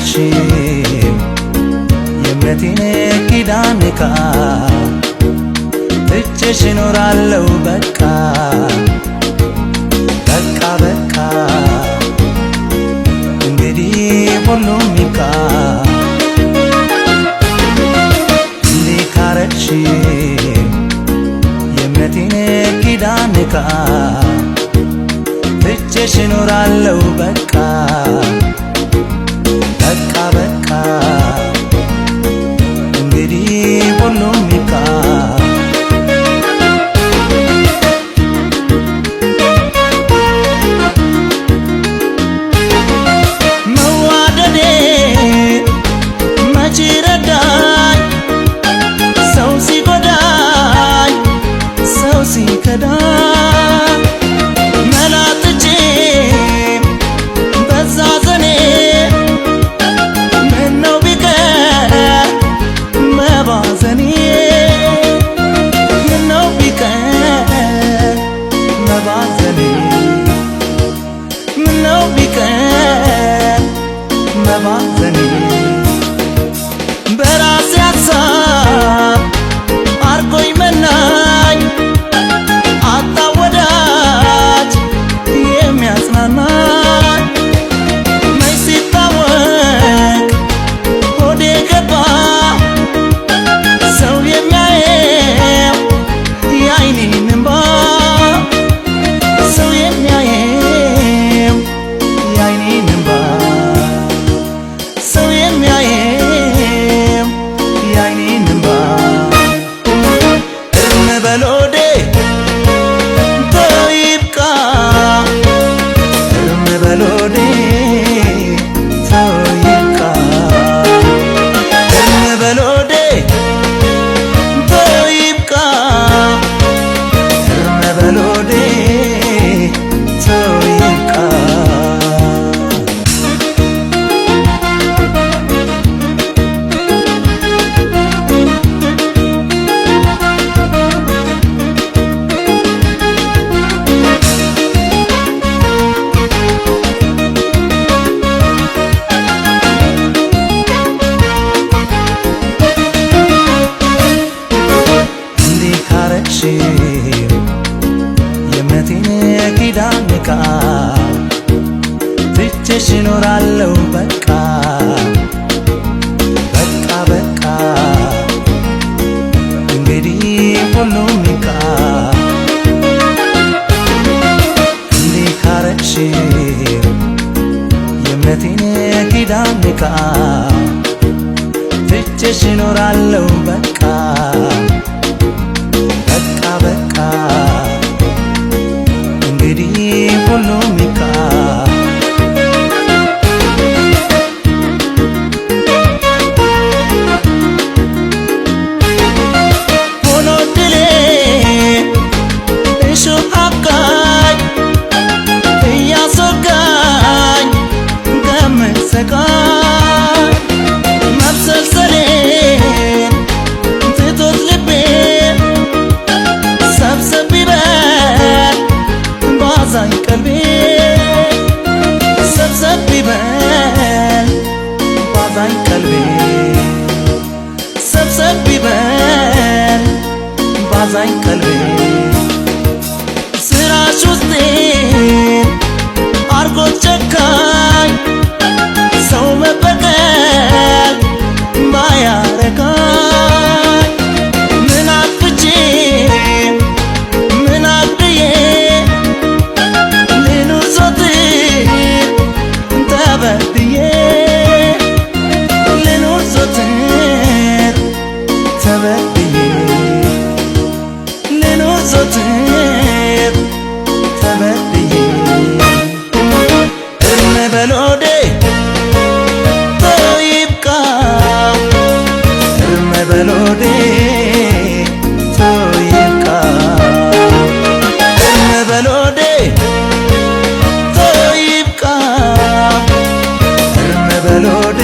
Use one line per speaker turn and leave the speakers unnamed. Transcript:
ካረግሽው የእምነቴን ኪዳን ትቼሽ እኖራለሁ በቃ በቃ በቃ እንግዲህ ሁሉም ይብቃ እንዲህ ካረግሽው የእምነቴን ኪዳን ትቼሽ እኖራለሁ በቃ በቃ በቃ እንግዲህ ሁሉም ይብቃ መዋደዴ መች ረዳኝ ሰው ሲጎዳኝ ሰው ሲከዳኝ መላጥቼ በዛ ዘኔ ምነው ቢቀር መባዘኔ ምነው ቢቀር መባዘኔ ምነው ቢቀር መባዘኔ በራሴ ሀሳብ አርጎኝ መናኝ አጣ ወዳጅ የሚያጽናናኝ መች ሲታወቅ ሆዴ ገባ ሰው የሚያየው የዓይኔን እንባ ሰው የሚያየው የዓይኔን እንባ ሰው የሚያየው የዓይኔን እንባ እርም በል ሆዴ ተው ይብቃ እርም በል ሆዴ ተው ይብቃ እርም በል ሆዴ ተው ይብቃ እርም በል ሆዴ ተው ይብቃ እንዲህ ካረግሽው የእምነቴን ኪዳን ትቼሽ እኖራለሁ በቃ በቃ በቃ እንግዲህ ሁሉም ይብቃ እንዲህ ካረግሽው የእምነቴን ኪዳን ትቼሽ እኖራለሁ በቃ በቃ በቃ እንግዲህ ሁሉም ይብቃ ሆኖ ድሌ እሾህ አብቃኝ እያስወጋኝ ከምሰቃይ መብሰልሰሌን ትቶት ልቤ ሰብሰብ ይበል ባዛኝ ቀልቤ ሰብሰብ ይበል ባዛኝ ቀልቤ ሰብሰብ ይበል ባዛኝ ቀልቤ ስራሽ ውስጤን አርጎት ጨካኝ ሰው መበቀል ባያረካኝ ምን አጥፍቼ ምን አግድዬ ልኑር ዞትር ተበድዬ ልኑር ዞትር ተበድዬ ልኑር ዞትር ተበድዬ እርም በል ሆዴ ተው ይብቃ እርም በል ሆዴ ተው ይብቃ እርም በል ሆዴ ተው ይብቃ እርም በል ሆዴ